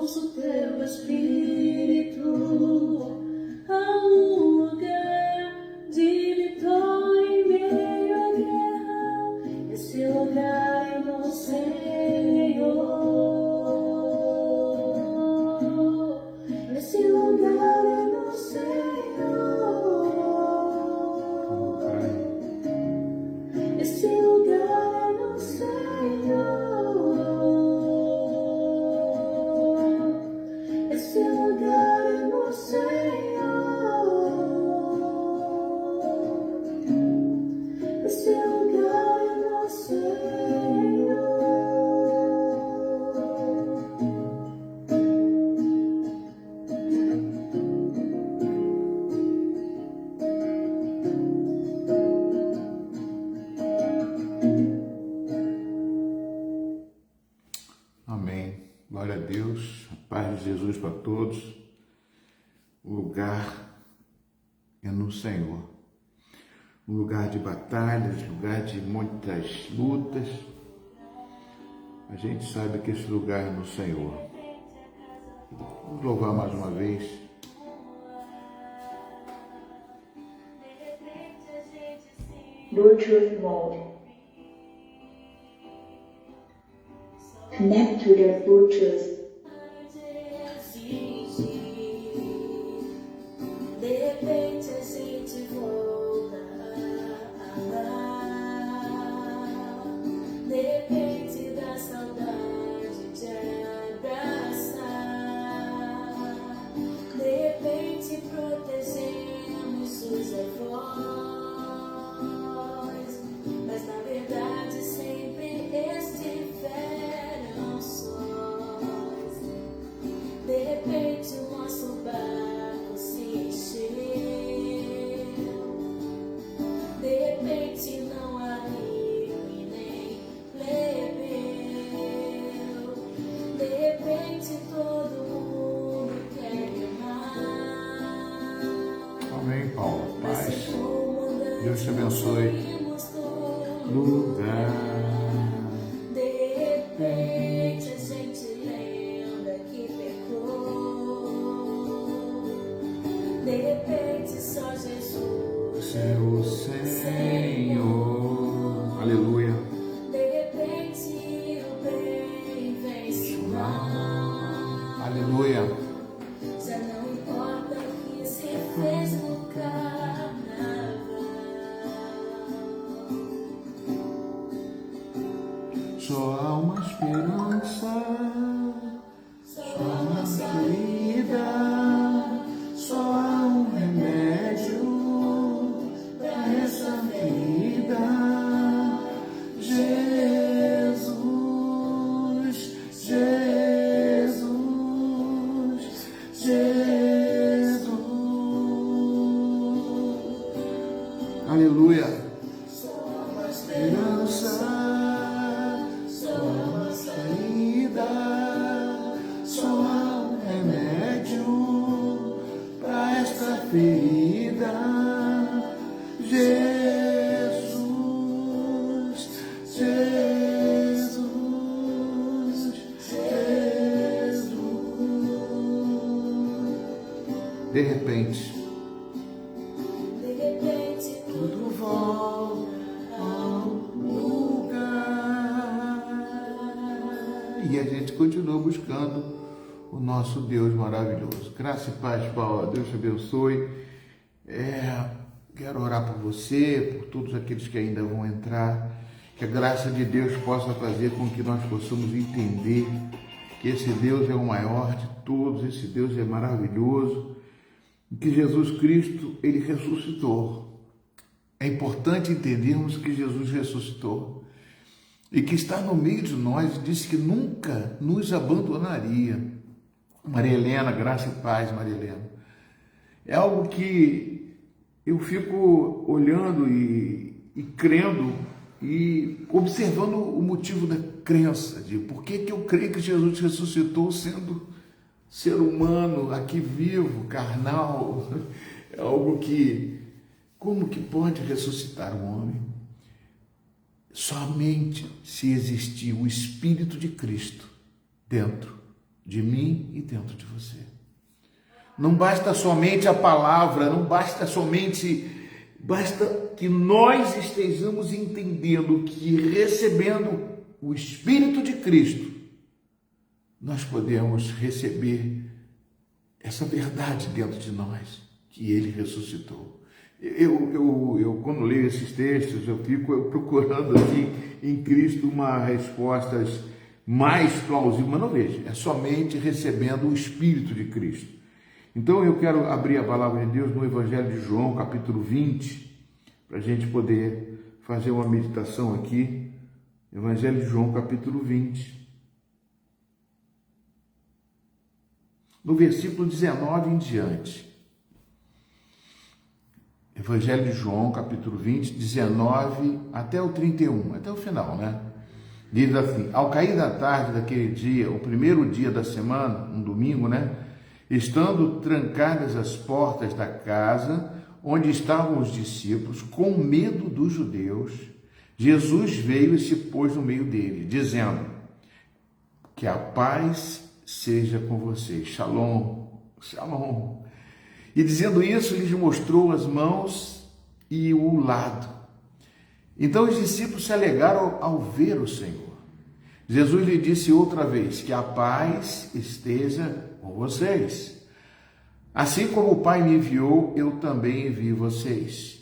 ouço teu Espírito. Há um lugar de vitória em meio à guerra. Esse lugar é no Senhor. Esse lugar é no Senhor. Esse lugar é no Senhor. Esse lugar é no Senhor. Esse lugar é no Senhor. Amém. Glória a Deus. A paz de Jesus para todos. O lugar é no Senhor. Um lugar de batalhas, lugar de muitas lutas. A gente sabe que esse lugar é no Senhor. Vamos louvar mais uma vez. Bluetooth mode. Connect to the Bluetooth. De repente a gente volta a amar. De repente dá saudade de abraçar. De repente protegemos os avós, mas na verdade sempre estiveram sós. De repente o nosso barco se encheu. De repente não há rio e nem plebeu. De repente todo mundo quer amar. Amém, Paulo. Mas Paz. se comandante Deus te abençoe. conseguimos todo Lugar. de repente a gente lembra que pecou. De repente só Jesus É o Senhor. Aleluia. De repente o bem vence o mal. Aleluia. Já não importa o que se fez no carnaval. Só há uma esperança. Só há uma saída. Só há um remédio para essa ferida. Jesus, Jesus, Jesus. Aleluia. Só há uma esperança. Só há uma saída. Só há um remédio para esta ferida. Jesus, Jesus, Jesus. De repente, tudo volta ao lugar. E a gente continua buscando o nosso Deus maravilhoso. Graça e paz, Paulo. Deus te abençoe. Quero orar por você, por todos aqueles que ainda vão entrar. Que a graça de Deus possa fazer com que nós possamos entender que esse Deus é o maior de todos, esse Deus é maravilhoso, e que Jesus Cristo, Ele ressuscitou. É importante entendermos que Jesus ressuscitou e que está no meio de nós e disse que nunca nos abandonaria. Maria Helena, graça e paz, Maria Helena. É algo que eu fico olhando e crendo e observando o motivo da crença, de por que eu creio que Jesus ressuscitou sendo ser humano, aqui vivo, carnal. É algo que, como que pode ressuscitar um homem? Somente se existir o Espírito de Cristo dentro de mim e dentro de você. Não basta somente a palavra, não basta basta que nós estejamos entendendo que recebendo o Espírito de Cristo, nós podemos receber essa verdade dentro de nós, que Ele ressuscitou. Eu quando leio esses textos, eu fico procurando assim em Cristo uma respostas mais plausível, mas não vejo, é somente recebendo o Espírito de Cristo. Então eu quero abrir a palavra de Deus no Evangelho de João, capítulo 20, para a gente poder fazer uma meditação aqui. Evangelho de João, capítulo 20. No versículo 19 em diante. Evangelho de João, capítulo 20, 19 até o 31, até o final, né? Diz assim: ao cair da tarde daquele dia, o primeiro dia da semana, um domingo, né? Estando trancadas as portas da casa onde estavam os discípulos, com medo dos judeus, Jesus veio e se pôs no meio dele, dizendo: que a paz seja com vocês. Shalom, shalom. E dizendo isso, lhes mostrou as mãos e o lado. Então os discípulos se alegraram ao ver o Senhor. Jesus lhe disse outra vez: que a paz esteja com vocês. Assim como o Pai me enviou, eu também envio vocês.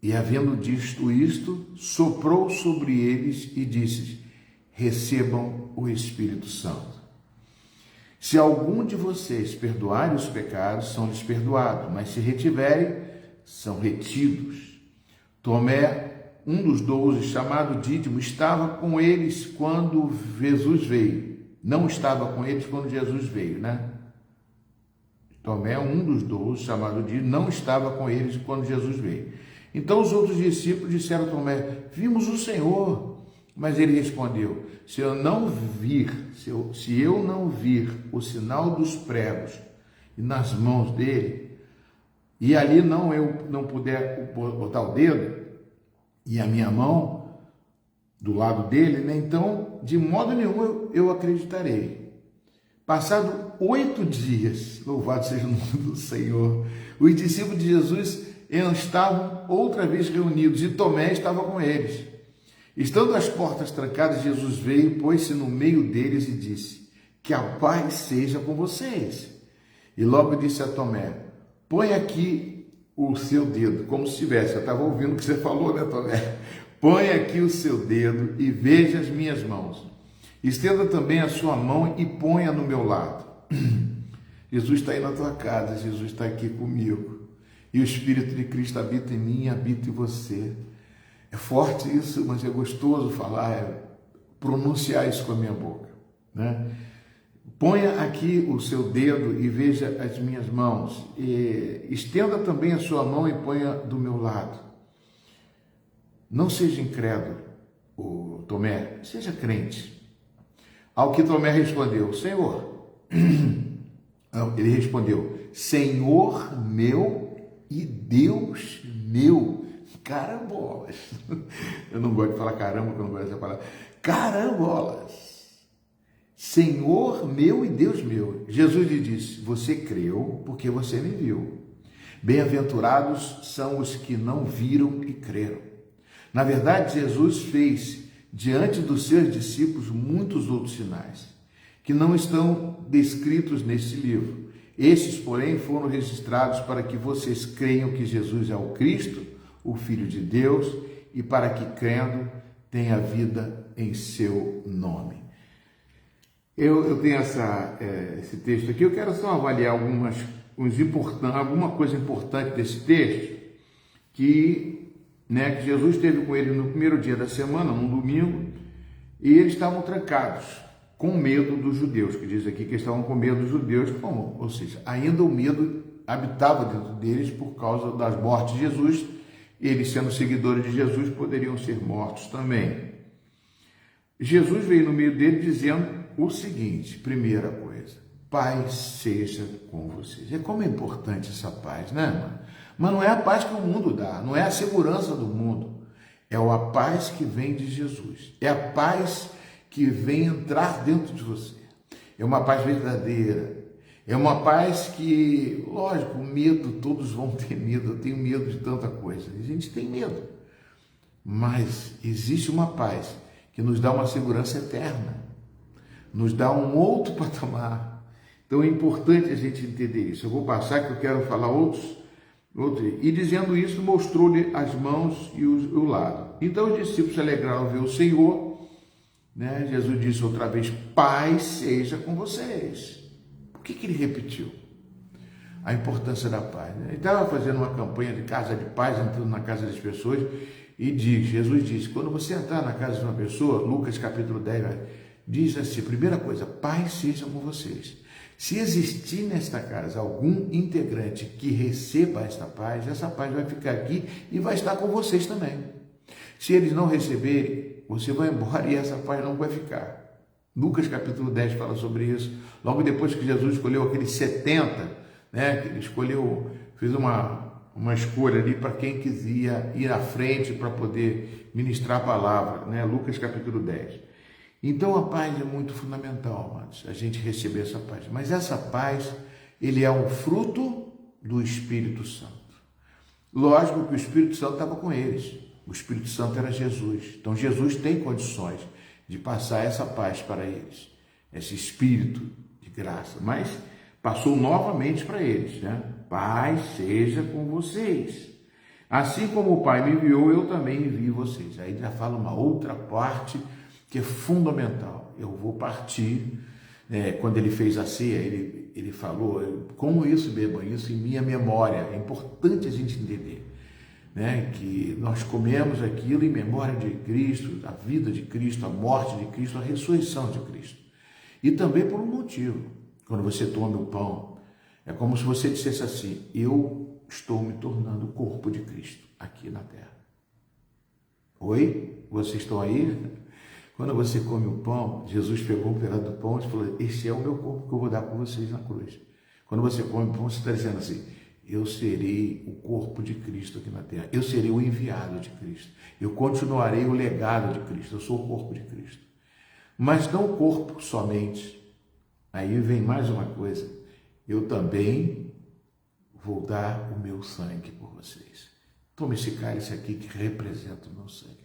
E havendo dito isto, soprou sobre eles e disse: recebam o Espírito Santo. Se algum de vocês perdoarem os pecados, são-lhes perdoados, mas se retiverem, são retidos. Tomé, um dos 12, chamado Dídimo, estava com eles quando Jesus veio. Não estava com eles quando Jesus veio, né? Tomé, um dos 12, chamado Dídimo, não estava com eles quando Jesus veio. Então os outros discípulos disseram a Tomé: vimos o Senhor. Mas ele respondeu: se eu não vir o sinal dos pregos e nas mãos dele, e ali eu não puder botar o dedo e a minha mão do lado dele, né? Então de modo nenhum eu acreditarei. Passado 8 dias, louvado seja o nome do Senhor, os discípulos de Jesus estavam outra vez reunidos e Tomé estava com eles. Estando as portas trancadas, Jesus veio, pôs-se no meio deles e disse: que a paz seja com vocês. E logo disse a Tomé: põe aqui o seu dedo, como se tivesse, eu estava ouvindo o que você falou, né, Tomé? Põe aqui o seu dedo e veja as minhas mãos. Estenda também a sua mão e ponha no meu lado. Jesus está aí na tua casa, Jesus está aqui comigo. E o Espírito de Cristo habita em mim e habita em você. É forte isso, mas é gostoso falar, pronunciar isso com a minha boca, né? Ponha aqui o seu dedo e veja as minhas mãos. E estenda também a sua mão e ponha do meu lado. Não seja incrédulo, Tomé, seja crente. Ao que Tomé respondeu: Senhor. Ele respondeu: Senhor meu e Deus meu. Carambolas. Eu não gosto de falar caramba, porque eu não gosto dessa palavra. Carambolas. Senhor meu e Deus meu. Jesus lhe disse: você creu porque você me viu. Bem-aventurados são os que não viram e creram. Na verdade, Jesus fez diante dos seus discípulos muitos outros sinais, que não estão descritos neste livro. Estes, porém, foram registrados para que vocês creiam que Jesus é o Cristo, o Filho de Deus, e para que, crendo, tenha vida em seu nome. Eu tenho esse texto aqui, eu quero só avaliar alguma coisa importante desse texto, que Jesus esteve com ele no primeiro dia da semana, num domingo, e eles estavam trancados, com medo dos judeus, que diz aqui que eles estavam com medo dos judeus, ou seja, ainda o medo habitava dentro deles por causa das mortes de Jesus. Eles, sendo seguidores de Jesus, poderiam ser mortos também. Jesus veio no meio dele dizendo o seguinte: primeira coisa, paz seja com vocês. É como é importante essa paz, né, mano? Mas não é a paz que o mundo dá, não é a segurança do mundo, é a paz que vem de Jesus, é a paz que vem entrar dentro de você. é uma paz verdadeira, é uma paz que, lógico, medo, todos vão ter medo, eu tenho medo de tanta coisa, a gente tem medo, mas existe uma paz que nos dá uma segurança eterna, nos dá um outro patamar. Então é importante a gente entender isso. Eu vou passar que eu quero falar outros. E dizendo isso, mostrou-lhe as mãos e o lado. Então os discípulos se alegraram ao ver o Senhor, né? Jesus disse outra vez, paz seja com vocês. Por que ele repetiu? A importância da paz, né? Ele estava fazendo uma campanha de casa de paz, entrando na casa das pessoas, e Jesus disse, quando você entrar na casa de uma pessoa, Lucas capítulo 10, diz assim, primeira coisa, paz seja com vocês. Se existir nesta casa algum integrante que receba essa paz vai ficar aqui e vai estar com vocês também. Se eles não receberem, você vai embora e essa paz não vai ficar. Lucas capítulo 10 fala sobre isso. Logo depois que Jesus escolheu aqueles 70, né, que ele escolheu, fez uma escolha ali para quem quisia ir à frente para poder ministrar a palavra, né? Lucas capítulo 10. Então a paz é muito fundamental, amados, a gente receber essa paz. Mas essa paz, ele é um fruto do Espírito Santo. Lógico que o Espírito Santo estava com eles. O Espírito Santo era Jesus. Então Jesus tem condições de passar essa paz para eles, esse Espírito de graça. Mas passou novamente para eles, né? Paz seja com vocês. Assim como o Pai me enviou, eu também envio vocês. Aí já fala uma outra parte que é fundamental. Eu vou partir, quando ele fez a ceia, ele falou, como isso, bebam isso em minha memória. É importante a gente entender, né, que nós comemos aquilo em memória de Cristo, a vida de Cristo, a morte de Cristo, a ressurreição de Cristo. E também por um motivo. Quando você toma o pão, é como se você dissesse assim, eu estou me tornando o corpo de Cristo aqui na terra. Oi? Vocês estão aí? Quando você come o pão, Jesus pegou um pedaço do pão e falou, esse é o meu corpo que eu vou dar para vocês na cruz. Quando você come o pão, você está dizendo assim, eu serei o corpo de Cristo aqui na terra, eu serei o enviado de Cristo, eu continuarei o legado de Cristo, eu sou o corpo de Cristo. Mas não o corpo somente, aí vem mais uma coisa, eu também vou dar o meu sangue por vocês. Tome esse cálice aqui que representa o meu sangue.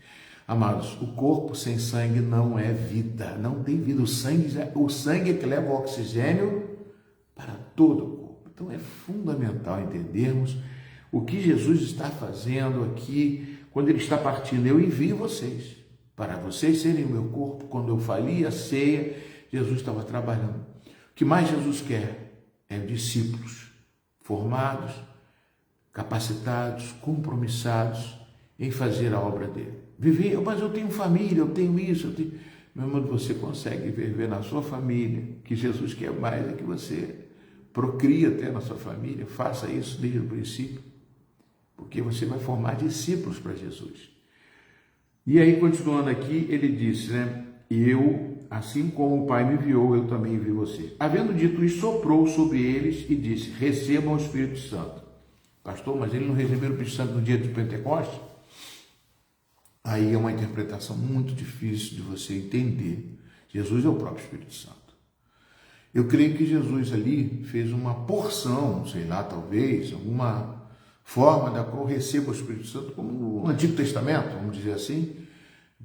Amados, o corpo sem sangue não é vida, não tem vida. O sangue é que leva o oxigênio para todo o corpo. Então é fundamental entendermos o que Jesus está fazendo aqui, quando ele está partindo. Eu envio vocês, para vocês serem o meu corpo. Quando eu falei a ceia, Jesus estava trabalhando. O que mais Jesus quer é discípulos formados, capacitados, compromissados em fazer a obra dele. Viver, mas eu tenho família, eu tenho isso, eu tenho... Meu irmão, você consegue viver na sua família, que Jesus quer mais é que você procrie até na sua família, faça isso desde o princípio, porque você vai formar discípulos para Jesus. E aí, continuando aqui, ele disse, né, eu, assim como o Pai me enviou, eu também envio você. Havendo dito isso, soprou sobre eles e disse, recebam o Espírito Santo. Pastor, mas ele não recebeu o Espírito Santo no dia de Pentecostes? Aí é uma interpretação muito difícil de você entender. Jesus é o próprio Espírito Santo. Eu creio que Jesus ali fez uma porção, sei lá, talvez, alguma forma da qual receba o Espírito Santo, como no Antigo Testamento, vamos dizer assim,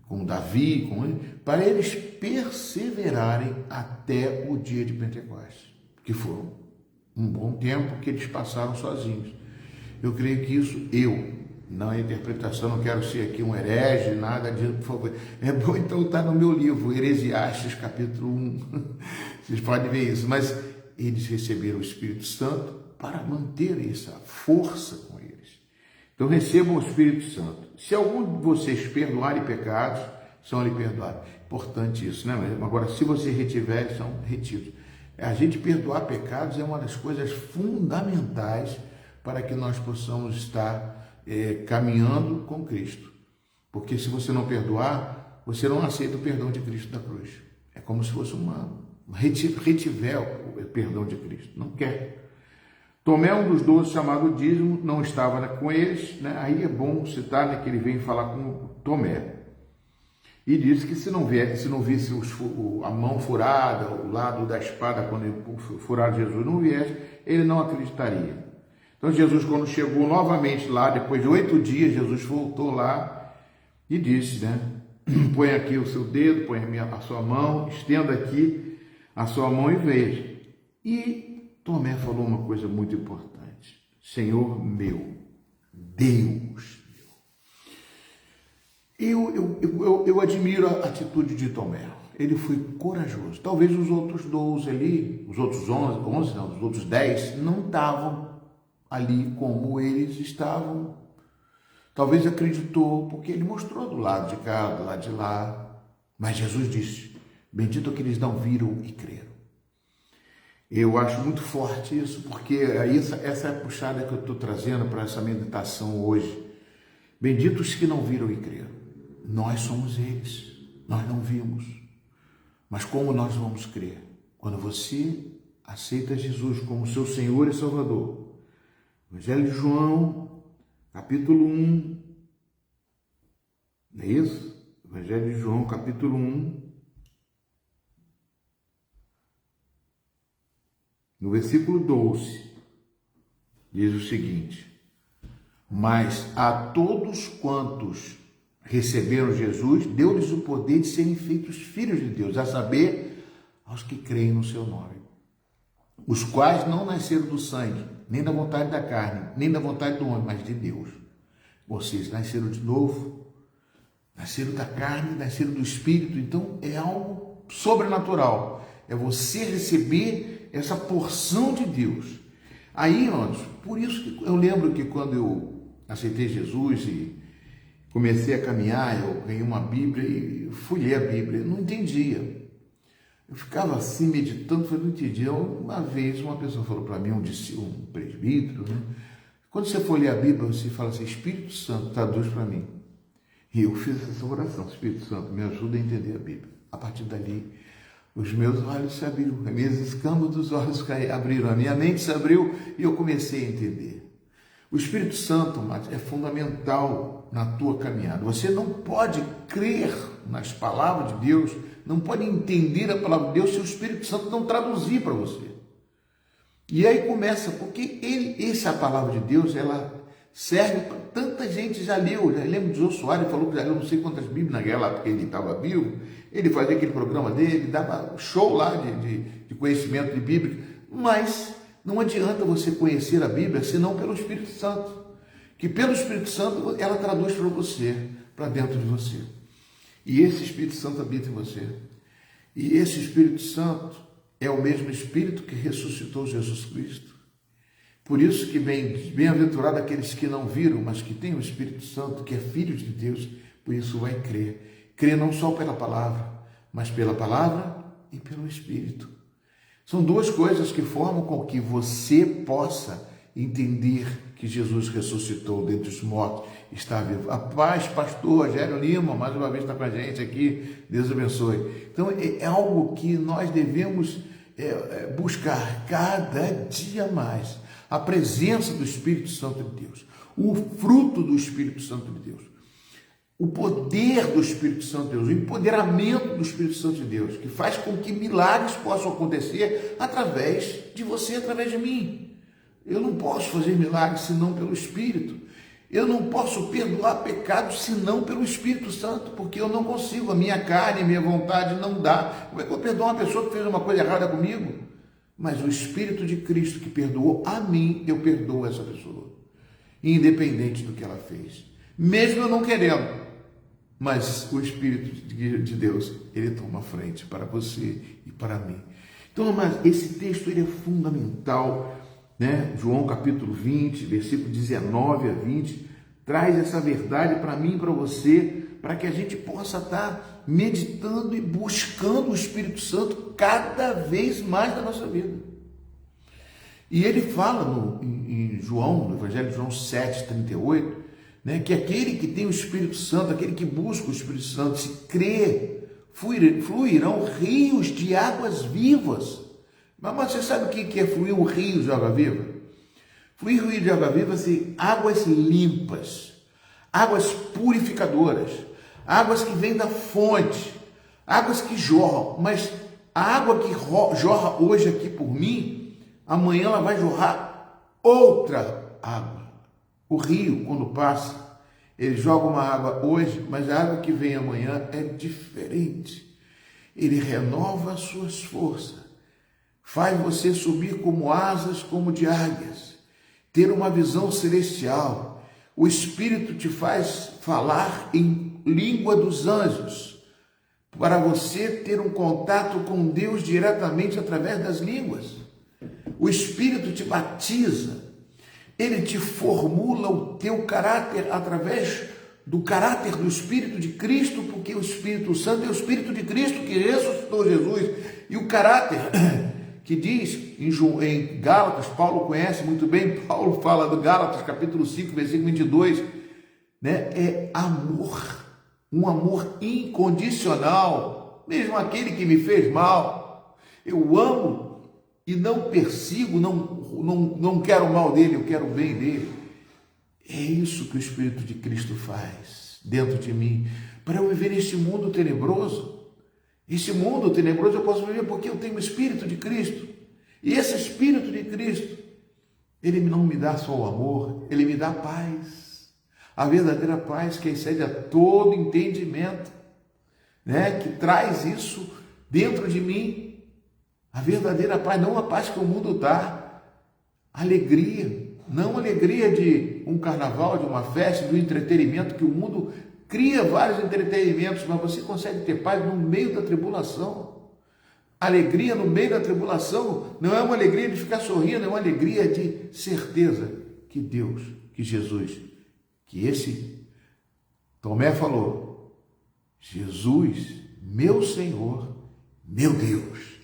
com Davi, para eles perseverarem até o dia de Pentecostes, que foi um bom tempo que eles passaram sozinhos. Eu creio que isso, na interpretação, não quero ser aqui um herege, nada disso, por favor. É bom, então, está no meu livro, Heresiastes, capítulo 1. Vocês podem ver isso. Mas eles receberam o Espírito Santo para manter essa força com eles. Então, recebam o Espírito Santo. Se algum de vocês perdoarem pecados, são-lhe perdoados. Importante isso, né? Mas agora, se vocês retiverem, são retidos. A gente perdoar pecados é uma das coisas fundamentais para que nós possamos estar caminhando com Cristo. Porque se você não perdoar, você não aceita o perdão de Cristo da cruz. É como se fosse retiver o perdão de Cristo. Não quer. Tomé, um dos 12, chamado Dízimo, não estava com eles, né? Aí é bom citar, né, que ele vem falar com Tomé. E disse que se não visse a mão furada, o lado da espada, quando furar Jesus não viesse, ele não acreditaria. Então Jesus, quando chegou novamente lá, depois de 8 dias, Jesus voltou lá e disse, né? Põe aqui o seu dedo, põe a sua mão, estenda aqui a sua mão e veja. E Tomé falou uma coisa muito importante. Senhor meu, Deus meu. Eu admiro a atitude de Tomé. Ele foi corajoso. Talvez os outros 12 ali, os outros 11 não, os outros 10 não estavam ali como eles estavam. Talvez acreditou, porque ele mostrou do lado de cá, do lado de lá. Mas Jesus disse, bendito aqueles que não viram e creram. Eu acho muito forte isso, porque essa é a puxada que eu estou trazendo para essa meditação hoje. Benditos que não viram e creram. Nós somos eles, nós não vimos. Mas como nós vamos crer? Quando você aceita Jesus como seu Senhor e Salvador. Evangelho de João, capítulo 1. Não é isso? Evangelho de João, capítulo 1. No versículo 12, diz o seguinte: mas a todos quantos receberam Jesus, deu-lhes o poder de serem feitos filhos de Deus, a saber, aos que creem no seu nome, os quais não nasceram do sangue, nem da vontade da carne, nem da vontade do homem, mas de Deus. Vocês nasceram de novo, nasceram da carne, nasceram do Espírito, então é algo sobrenatural, é você receber essa porção de Deus. Aí, irmãos, por isso que eu lembro que quando eu aceitei Jesus e comecei a caminhar, eu ganhei uma Bíblia e fui ler a Bíblia, eu não entendia. Eu ficava assim meditando, não entendia. Uma vez uma pessoa falou para mim, um presbítero, né? Quando você for ler a Bíblia, você fala assim, Espírito Santo, traduz para mim. E eu fiz essa oração, Espírito Santo, me ajuda a entender a Bíblia. A partir dali, os meus olhos se abriram, as minhas escamas dos olhos abriram, a minha mente se abriu e eu comecei a entender. O Espírito Santo, é fundamental na tua caminhada. Você não pode crer nas palavras de Deus, não pode entender a palavra de Deus se o Espírito Santo não traduzir para você. E aí começa, porque essa palavra de Deus, ela serve para tanta gente já leu. Já lembro de Jô Soares, falou que já leu não sei quantas Bíblias naquela época que ele estava vivo. Ele fazia aquele programa dele, dava show lá de conhecimento de Bíblia. Mas não adianta você conhecer a Bíblia senão pelo Espírito Santo. Que pelo Espírito Santo ela traduz para você, para dentro de você. E esse Espírito Santo habita em você. E esse Espírito Santo é o mesmo Espírito que ressuscitou Jesus Cristo. Por isso que bem-aventurado aqueles que não viram, mas que têm o Espírito Santo, que é filho de Deus, por isso vai crer. Crer não só pela palavra, mas pela palavra e pelo Espírito. São duas coisas que formam com que você possa entender que Jesus ressuscitou dentre os mortos, está vivo. A paz, pastor Rogério Lima, mais uma vez está com a gente aqui, Deus abençoe. Então é algo que nós devemos buscar cada dia mais, a presença do Espírito Santo de Deus, o fruto do Espírito Santo de Deus, o poder do Espírito Santo de Deus, o empoderamento do Espírito Santo de Deus, que faz com que milagres possam acontecer através de você, através de mim. Eu não posso fazer milagres senão pelo Espírito. Eu não posso perdoar pecados senão pelo Espírito Santo, porque eu não consigo, a minha carne, a minha vontade não dá. Como é que eu perdoo uma pessoa que fez uma coisa errada comigo? Mas o Espírito de Cristo que perdoou a mim, eu perdoo essa pessoa, independente do que ela fez, mesmo eu não querendo. Mas o Espírito de Deus, ele toma frente para você e para mim. Então, mas esse texto ele é fundamental, né? João capítulo 20, versículo 19 a 20, traz essa verdade para mim e para você, para que a gente possa estar meditando e buscando o Espírito Santo cada vez mais na nossa vida. E ele fala em João, no Evangelho de João 7:38, né, que aquele que tem o Espírito Santo, aquele que busca o Espírito Santo, se crê, fluirão rios de águas vivas. Mas você sabe o que é fluir um rio de água viva? Fluir rio de água viva são águas limpas, águas purificadoras, águas que vêm da fonte, águas que jorram, mas a água que jorra hoje aqui por mim, amanhã ela vai jorrar outra água. O rio, quando passa, ele joga uma água hoje, mas a água que vem amanhã é diferente. Ele renova as suas forças, faz você subir como asas, como de águias, ter uma visão celestial. O Espírito te faz falar em língua dos anjos, para você ter um contato com Deus diretamente através das línguas. O Espírito te batiza, ele te formula o teu caráter através do caráter do Espírito de Cristo, porque o Espírito Santo é o Espírito de Cristo que ressuscitou Jesus. E o caráter que diz em Gálatas, Paulo conhece muito bem, Paulo fala do Gálatas, capítulo 5, versículo 22, né? É amor, um amor incondicional, mesmo aquele que me fez mal, eu amo e não persigo, não quero o mal dele, eu quero o bem dele. É isso que o Espírito de Cristo faz dentro de mim, para eu viver neste mundo tenebroso. Esse mundo tenebroso eu posso viver porque eu tenho o Espírito de Cristo. E esse Espírito de Cristo, ele não me dá só o amor, ele me dá paz. A verdadeira paz que excede a todo entendimento, né? Que traz isso dentro de mim. A verdadeira paz, não a paz que o mundo dá. Alegria, não alegria de um carnaval, de uma festa, do entretenimento, que o mundo cria vários entretenimentos, mas você consegue ter paz no meio da tribulação. Alegria no meio da tribulação não é uma alegria de ficar sorrindo, é uma alegria de certeza que Deus, que Jesus, que esse Tomé falou, Jesus, meu Senhor, meu Deus.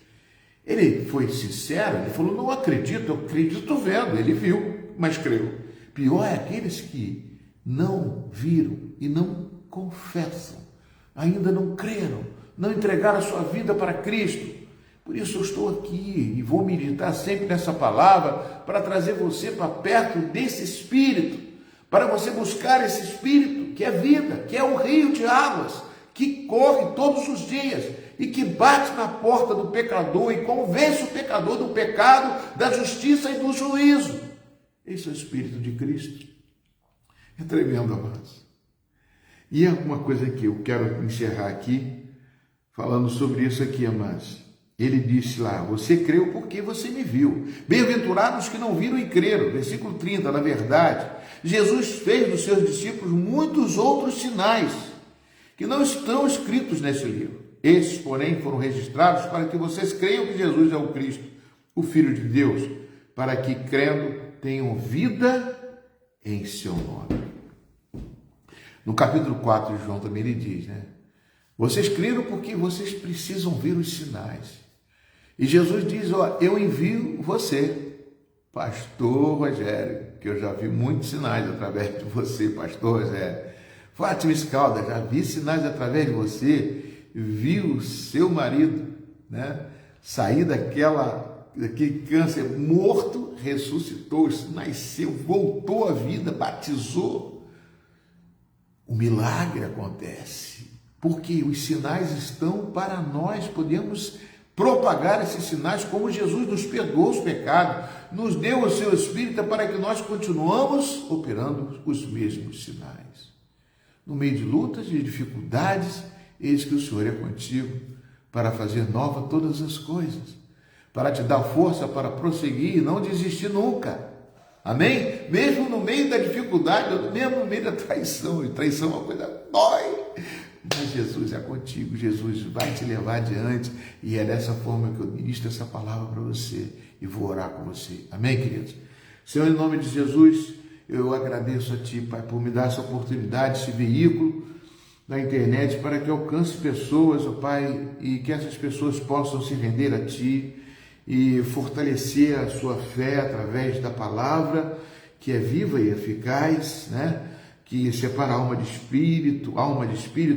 Ele foi sincero, ele falou, não acredito, eu acredito, estou vendo, ele viu, mas creu. Pior é aqueles que não viram e não confessam, ainda não creram, não entregaram a sua vida para Cristo. Por isso eu estou aqui e vou meditar sempre nessa palavra para trazer você para perto desse Espírito, para você buscar esse Espírito que é vida, que é o rio de águas, que corre todos os dias e que bate na porta do pecador e convence o pecador do pecado, da justiça e do juízo. Esse é o Espírito de Cristo. É tremendo, amados. E é uma coisa que eu quero encerrar aqui, falando sobre isso aqui, amados. Ele disse lá, você creu porque você me viu. Bem-aventurados que não viram e creram. Versículo 30, na verdade, Jesus fez dos seus discípulos muitos outros sinais que não estão escritos nesse livro. Esses, porém, foram registrados para que vocês creiam que Jesus é o Cristo, o Filho de Deus, para que, crendo, tenham vida em seu nome. No capítulo 4 de João também ele diz, né? Vocês creram porque vocês precisam ver os sinais. E Jesus diz, ó, eu envio você, pastor Rogério, que eu já vi muitos sinais através de você, pastor Rogério. Fátima Scalda, já vi sinais através de você, vi o seu marido, né, sair daquele câncer morto, ressuscitou, nasceu, voltou à vida, batizou. O milagre acontece, porque os sinais estão para nós, podemos propagar esses sinais, como Jesus nos perdoou os pecados, nos deu o seu Espírito para que nós continuamos operando os mesmos sinais. No meio de lutas e dificuldades, eis que o Senhor é contigo para fazer nova todas as coisas, para te dar força para prosseguir e não desistir nunca. Amém? Mesmo no meio da dificuldade, mesmo no meio da traição, e traição é uma coisa dói, mas Jesus é contigo, Jesus vai te levar adiante, e é dessa forma que eu ministro essa palavra para você, e vou orar com você. Amém, queridos? Senhor, em nome de Jesus, eu agradeço a Ti, Pai, por me dar essa oportunidade, esse veículo na internet, para que alcance pessoas, ó Pai, e que essas pessoas possam se render a Ti e fortalecer a sua fé através da palavra, que é viva e eficaz, né? Que separa alma de espírito,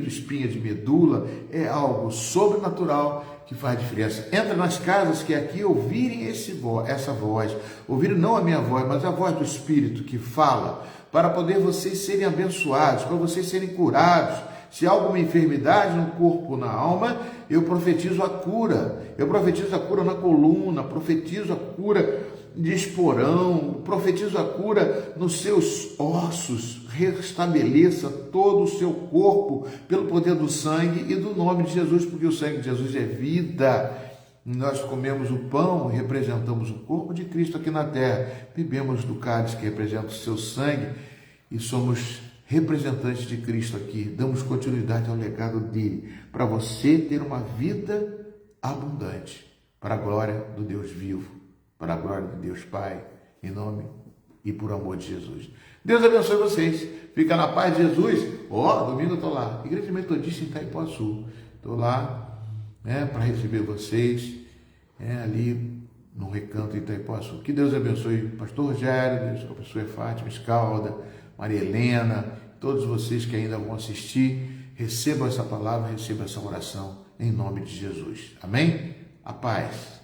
espinha de medula, é algo sobrenatural que faz diferença. Entra nas casas que aqui ouvirem essa voz, ouvirem não a minha voz, mas a voz do Espírito que fala, para poder vocês serem abençoados, para vocês serem curados, Se há alguma enfermidade no corpo ou na alma, eu profetizo a cura. Eu profetizo a cura na coluna, profetizo a cura de esporão, profetizo a cura nos seus ossos. Restabeleça todo o seu corpo pelo poder do sangue e do nome de Jesus, porque o sangue de Jesus é vida. Nós comemos o pão e representamos o corpo de Cristo aqui na terra. Bebemos do cálice que representa o seu sangue e somos representantes de Cristo aqui. Damos continuidade ao legado dele, para você ter uma vida abundante, para a glória do Deus vivo, para a glória de Deus Pai, em nome e por amor de Jesus. Deus abençoe vocês. Fica na paz de Jesus. Domingo eu estou lá, Igreja Metodista em Itaipuaçu. Estou lá para receber vocês ali no Recanto de Itaipuaçu. Que Deus abençoe Pastor Rogério, Deus abençoe Fátima Escalda, Maria Helena, todos vocês que ainda vão assistir. Recebam essa palavra, recebam essa oração em nome de Jesus. Amém? A paz.